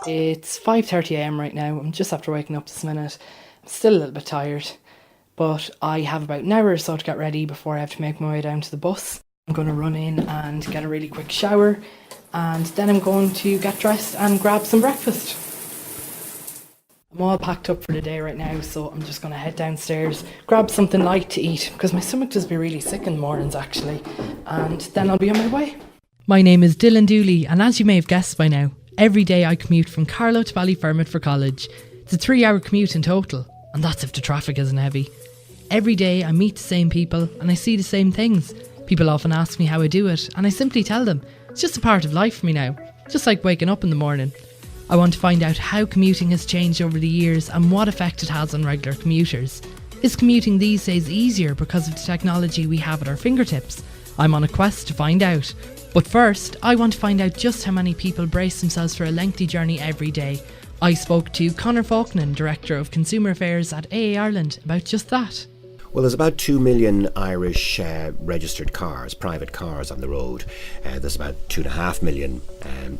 It's 5:30 a.m. right now. I'm just after waking up this minute. I'm still a little bit tired, but I have about an hour or so to get ready before I have to make my way down to the bus. I'm going to run in and get a really quick shower, and then I'm going to get dressed and grab some breakfast. I'm all packed up for the day right now, so I'm just going to head downstairs, grab something light to eat, because my stomach does be really sick in the mornings actually, and then I'll be on my way. My name is Dooley, and as you may have guessed by now, every day I commute from Carlow to Ballyfermot for college. It's a 3-hour commute in total, and that's if the traffic isn't heavy. Every day I meet the same people and I see the same things. People often ask me how I do it, and I simply tell them it's just a part of life for me now, just like waking up in the morning. I want to find out how commuting has changed over the years and what effect it has on regular commuters. Is commuting these days easier because of the technology we have at our fingertips? I'm on a quest to find out. But first, I want to find out just how many people brace themselves for a lengthy journey every day. I spoke to Conor Faulkner, Director of Consumer Affairs at AA Ireland, about just that. Well, there's about 2 million Irish registered cars, private cars on the road. There's about 2.5 million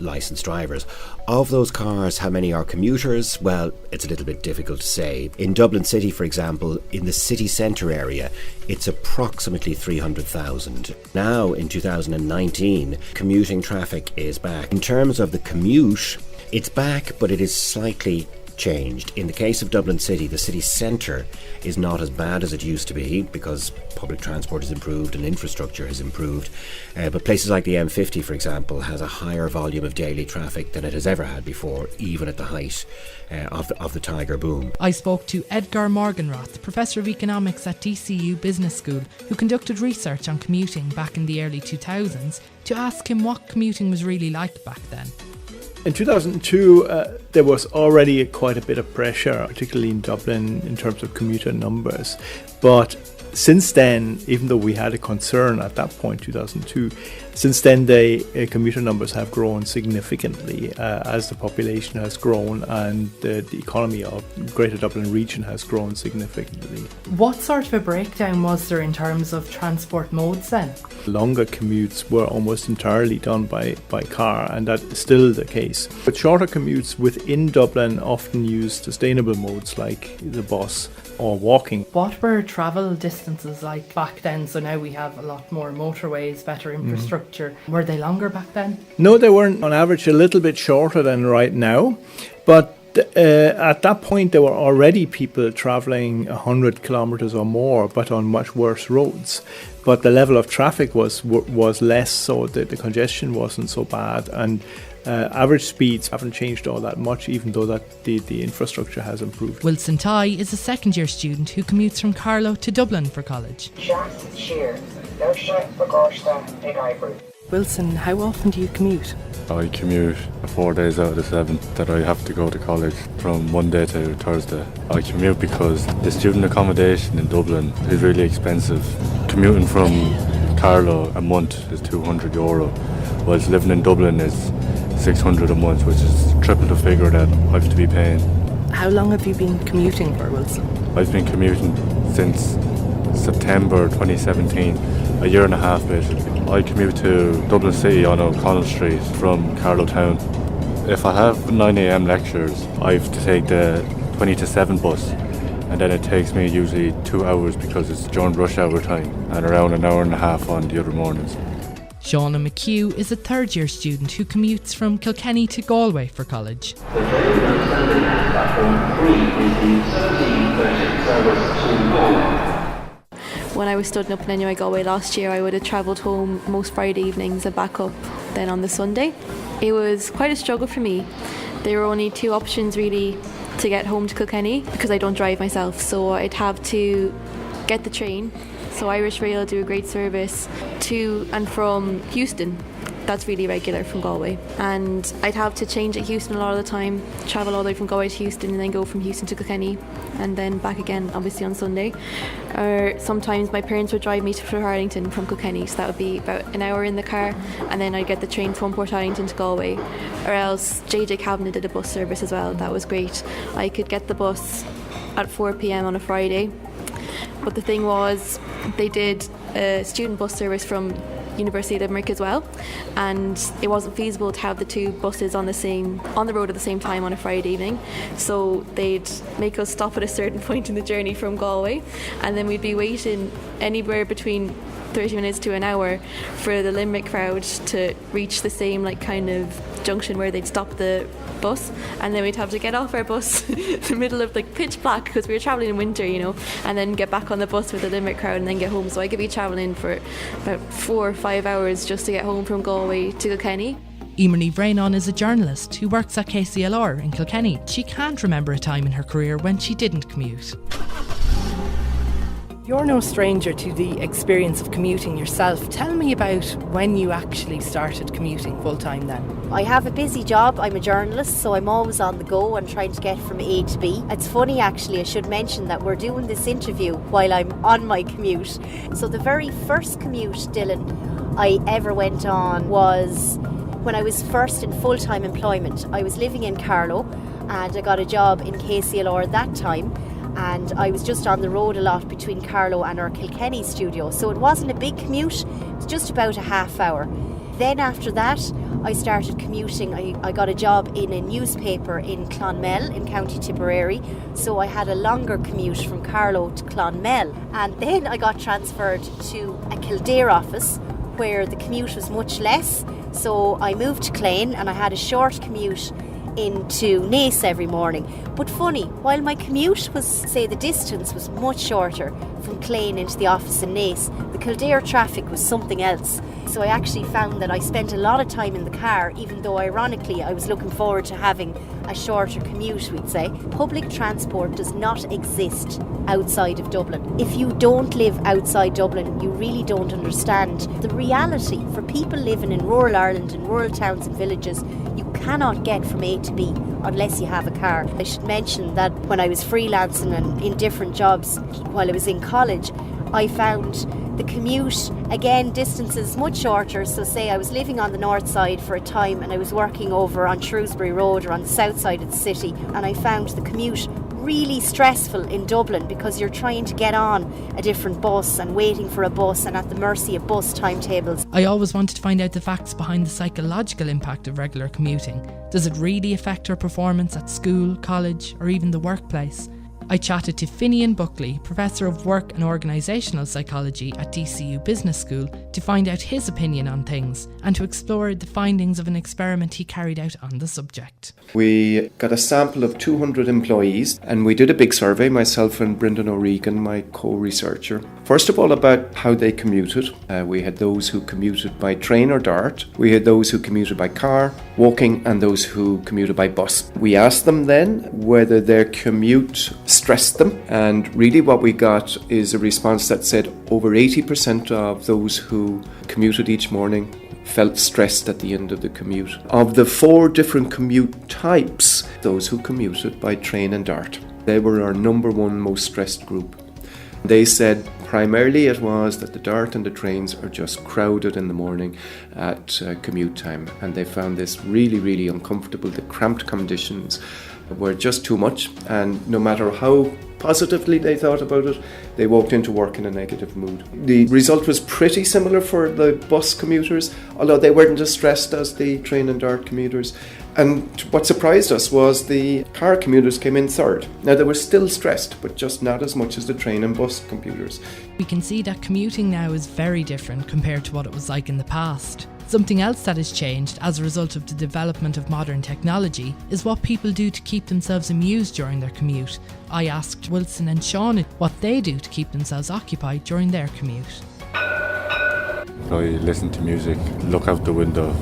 licensed drivers. Of those cars, how many are commuters? Well, it's a little bit difficult to say. In Dublin City, for example, in the city centre area, it's approximately 300,000. Now, in 2019, commuting traffic is back. In terms of the commute, it's back, but it is slightly changed. In the case of Dublin City, the city centre is not as bad as it used to be because public transport has improved and infrastructure has improved. But places like the M50, for example, has a higher volume of daily traffic than it has ever had before, even at the height of the Tiger boom. I spoke to Edgar Morganroth, Professor of Economics at DCU Business School, who conducted research on commuting back in the early 2000s, to ask him what commuting was really like back then. In 2002, there was already quite a bit of pressure, particularly in Dublin, in terms of commuter numbers. But since then, even though we had a concern at that point, 2002, since then the commuter numbers have grown significantly as the population has grown and the economy of Greater Dublin region has grown significantly. What sort of a breakdown was there in terms of transport modes then? Longer commutes were almost entirely done by car, and that is still the case. But shorter commutes within Dublin often use sustainable modes like the bus or walking. What were travel distances like back then? So now we have a lot more motorways, better infrastructure. Were they longer back then? No, they weren't. On average a little bit shorter than right now, but at that point there were already people travelling 100 kilometres or more, but on much worse roads. But the level of traffic was less, so the congestion wasn't so bad, and average speeds haven't changed all that much, even though that the infrastructure has improved. Wilson Ty is a second-year student who commutes from Carlow to Dublin for college. Wilson, how often do you commute? I commute 4 days out of the 7 that I have to go to college from Monday to Thursday. I commute because the student accommodation in Dublin is really expensive. Commuting from Carlow a month is €200, whilst living in Dublin is $600 a month, which is triple the figure that I have to be paying. How long have you been commuting for, Wilson? I've been commuting since September 2017, a year and a half basically. I commute to Dublin City on O'Connell Street from Carlow Town. If I have 9 a.m. lectures, I have to take the 20 to 7 bus, and then it takes me usually 2 hours because it's during rush hour time, and around an hour and a half on the other mornings. Shauna McHugh is a third-year student who commutes from Kilkenny to Galway for college. When I was studying up in NUI Galway last year, I would have travelled home most Friday evenings and back up then on the Sunday. It was quite a struggle for me. There were only 2 options really to get home to Kilkenny because I don't drive myself, so I'd have to get the train. So Irish Rail do a great service to and from Houston. That's really regular from Galway. And I'd have to change at Houston a lot of the time, travel all the way from Galway to Houston and then go from Houston to Kilkenny and then back again, obviously on Sunday. Or sometimes my parents would drive me to Portarlington from Kilkenny, so that would be about an hour in the car, and then I'd get the train from Portarlington to Galway. Or else JJ Cabinet did a bus service as well, that was great. I could get the bus at 4 p.m. on a Friday. But the thing was, they did a student bus service from University of Limerick as well, and it wasn't feasible to have the two buses on the road at the same time on a Friday evening, so they'd make us stop at a certain point in the journey from Galway, and then we'd be waiting anywhere between 30 minutes to an hour for the Limerick crowd to reach the same kind of junction where they'd stop the bus, and then we'd have to get off our bus in the middle of pitch black because we were travelling in winter, and then get back on the bus with the Limerick crowd and then get home. So I could be travelling for about 4 or 5 hours just to get home from Galway to Kilkenny. Emer Vrainon is a journalist who works at KCLR in Kilkenny. She can't remember a time in her career when she didn't commute. You're no stranger to the experience of commuting yourself. Tell me about when you actually started commuting full time then. I have a busy job. I'm a journalist, so I'm always on the go and trying to get from A to B. It's funny actually, I should mention that we're doing this interview while I'm on my commute. So the very first commute, Dylan, I ever went on was when I was first in full-time employment. I was living in Carlow and I got a job in KCLR at that time. And I was just on the road a lot between Carlow and our Kilkenny studio, so it wasn't a big commute, it was just about a half hour. Then after that I started commuting. I got a job in a newspaper in Clonmel in County Tipperary, so I had a longer commute from Carlow to Clonmel, and then I got transferred to a Kildare office where the commute was much less, so I moved to Clane and I had a short commute into Naas every morning. But funny, while my commute was, say, the distance was much shorter from Clane into the office in Naas, the Kildare traffic was something else. So I actually found that I spent a lot of time in the car, even though ironically I was looking forward to having a shorter commute, we'd say. Public transport does not exist outside of Dublin. If you don't live outside Dublin, you really don't understand the reality. For people living in rural Ireland, in rural towns and villages, you cannot get from A to B unless you have a car. I should mention that when I was freelancing and in different jobs while I was in college, I found the commute, again, distances much shorter. So say I was living on the north side for a time and I was working over on Shrewsbury Road or on the south side of the city, and I found the commute really stressful in Dublin because you're trying to get on a different bus and waiting for a bus and at the mercy of bus timetables. I always wanted to find out the facts behind the psychological impact of regular commuting. Does it really affect our performance at school, college, or even the workplace? I chatted to Finian Buckley, Professor of Work and Organisational Psychology at DCU Business School, to find out his opinion on things and to explore the findings of an experiment he carried out on the subject. We got a sample of 200 employees and we did a big survey, myself and Brendan O'Regan, my co-researcher. First of all, about how they commuted. We had those who commuted by train or dart. We had those who commuted by car, walking, and those who commuted by bus. We asked them then whether their commute stressed them, and really what we got is a response that said over 80% of those who commuted each morning felt stressed at the end of the commute. Of the 4 different commute types, those who commuted by train and dart, they were our number one most stressed group. They said primarily it was that the dart and the trains are just crowded in the morning at commute time, and they found this really, really uncomfortable. The cramped conditions were just too much, and no matter how positively they thought about it, they walked into work in a negative mood. The result was pretty similar for the bus commuters, although they weren't as stressed as the train and dart commuters. And what surprised us was the car commuters came in third. Now they were still stressed, but just not as much as the train and bus commuters. We can see that commuting now is very different compared to what it was like in the past. Something else that has changed as a result of the development of modern technology is what people do to keep themselves amused during their commute. I asked Wilson and Sean what they do to keep themselves occupied during their commute. I listen to music, look out the window,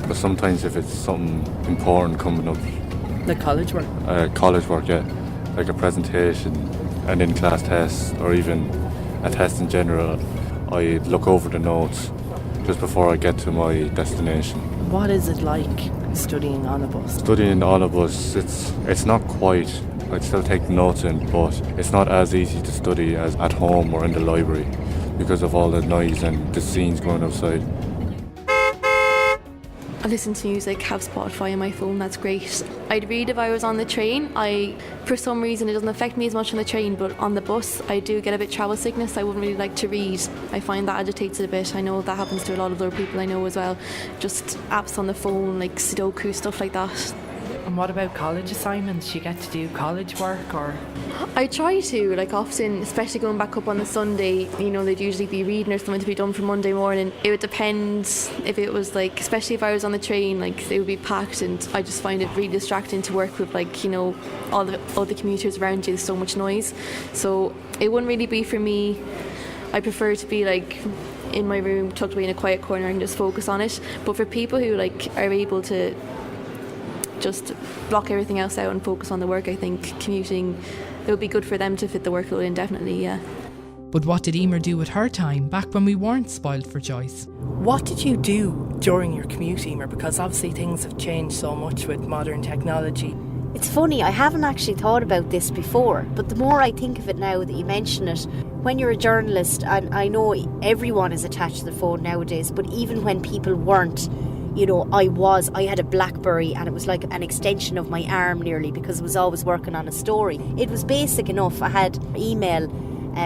but sometimes if it's something important coming up, Like college work? college work, yeah, like a presentation, an in-class test, or even a test in general, I look over the notes just before I get to my destination. What is it like studying on a bus? Studying on a bus, it's not quite. I'd still take notes in, but it's not as easy to study as at home or in the library because of all the noise and the scenes going outside. I listen to music, have Spotify on my phone, that's great. I'd read if I was on the train. For some reason, it doesn't affect me as much on the train, but on the bus, I do get a bit travel sickness. I wouldn't really like to read. I find that agitates it a bit. I know that happens to a lot of other people I know as well. Just apps on the phone, like Sudoku, stuff like that. And what about college assignments? You get to do college work or? I try to, like often, especially going back up on the Sunday, they'd usually be reading or something to be done for Monday morning. It would depend if it was like, especially if I was on the train, like they would be packed, and I just find it really distracting to work with all the commuters around you. There's so much noise. So it wouldn't really be for me. I prefer to be like in my room, tucked away in a quiet corner and just focus on it. But for people who are able to just block everything else out and focus on the work, I think commuting, it would be good for them to fit the workload in, definitely, yeah. But what did Emer do with her time back when we weren't spoiled for choice? What did you do during your commute, Emer? Because obviously things have changed so much with modern technology. It's funny, I haven't actually thought about this before, but the more I think of it now that you mention it, when you're a journalist, and I know everyone is attached to the phone nowadays, but even when people weren't, I had a BlackBerry, and it was like an extension of my arm nearly, because I was always working on a story. It was basic enough. I had email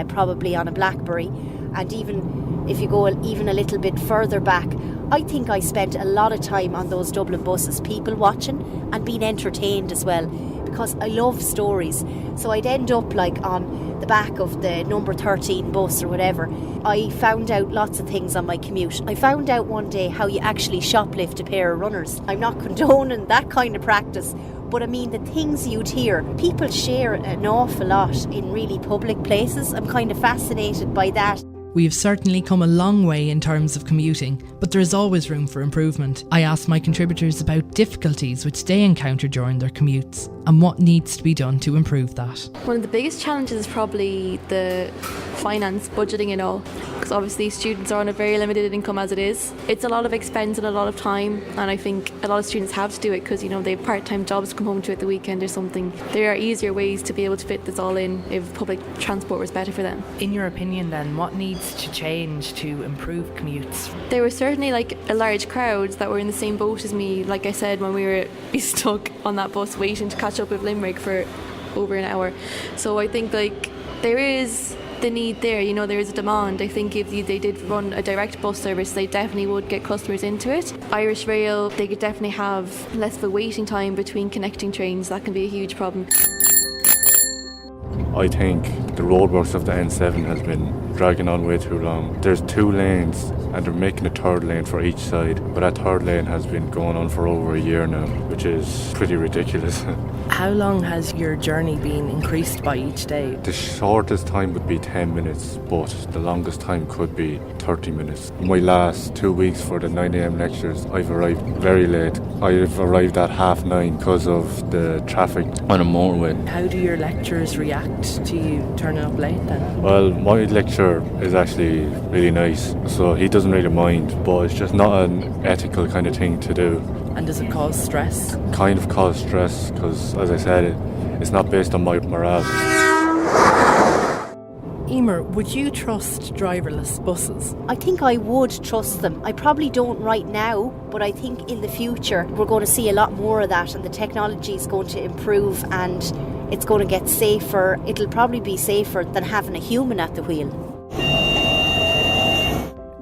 probably on a BlackBerry, and even if you go even a little bit further back, I think I spent a lot of time on those Dublin buses, people watching and being entertained as well, because I love stories. So I'd end up like on the back of the number 13 bus or whatever. I found out lots of things on my commute. I found out one day how you actually shoplift a pair of runners. I'm not condoning that kind of practice, but I mean the things you'd hear. People share an awful lot in really public places. I'm kind of fascinated by that. We have certainly come a long way in terms of commuting, but there is always room for improvement. I asked my contributors about difficulties which they encounter during their commutes and what needs to be done to improve that. One of the biggest challenges is probably the finance, budgeting and all, because obviously students are on a very limited income as it is. It's a lot of expense and a lot of time, and I think a lot of students have to do it because they have part-time jobs to come home to at the weekend or something. There are easier ways to be able to fit this all in if public transport was better for them. In your opinion then, what needs to change to improve commutes? There were certainly a large crowds that were in the same boat as me, like I said, when we were stuck on that bus waiting to catch up with Limerick for over an hour. So I think there is the need there, there is a demand. I think if they did run a direct bus service, they definitely would get customers into it. Irish Rail, they could definitely have less of a waiting time between connecting trains. That can be a huge problem. I think the roadworks of the N7 has been dragging on way too long. There's 2 lanes and they're making a 3rd lane for each side, but that 3rd lane has been going on for over a year now, which is pretty ridiculous. How long has your journey been increased by each day? The shortest time would be 10 minutes, but the longest time could be 30 minutes. My last 2 weeks for the 9 a.m. lectures, I've arrived very late. I've arrived at 9:30 because of the traffic on a motorway. How do your lecturers react to you turning up late then? Well, my lecturer is actually really nice, so he doesn't really mind, but it's just not an ethical kind of thing to do. And does it cause stress? Kind of cause stress, because as I said, it's not based on my morale. Emer, would you trust driverless buses? I think I would trust them. I probably don't right now, but I think in the future we're going to see a lot more of that, and the technology is going to improve and it's going to get safer. It'll probably be safer than having a human at the wheel.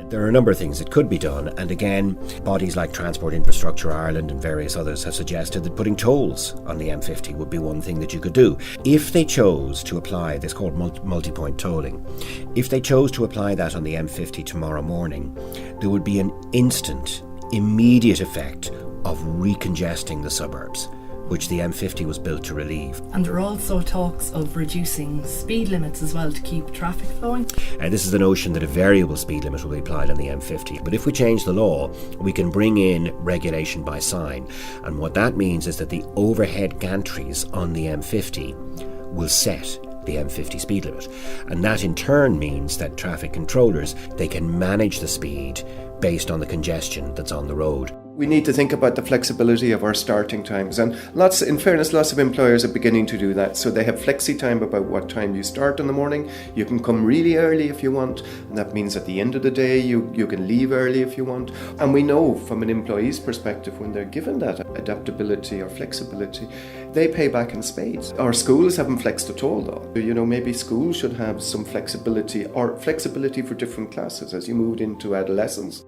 There are a number of things that could be done, and again, bodies like Transport Infrastructure Ireland and various others have suggested that putting tolls on the M50 would be one thing that you could do. If they chose to apply this called multi-point tolling, if they chose to apply that on the M50 tomorrow morning, there would be an instant, immediate effect of recongesting the suburbs, which the M50 was built to relieve. And there are also talks of reducing speed limits as well to keep traffic flowing. This is the notion that a variable speed limit will be applied on the M50. But if we change the law, we can bring in regulation by sign. And what that means is that the overhead gantries on the M50 will set the M50 speed limit. And that in turn means that traffic controllers, they can manage the speed based on the congestion that's on the road. We need to think about the flexibility of our starting times, and in fairness, lots of employers are beginning to do that. So they have flexi time about what time you start in the morning. You can come really early if you want, and that means at the end of the day you can leave early if you want. And we know from an employee's perspective, when they're given that adaptability or flexibility, they pay back in spades. Our schools haven't flexed at all though. Maybe schools should have some flexibility, or flexibility for different classes as you moved into adolescence.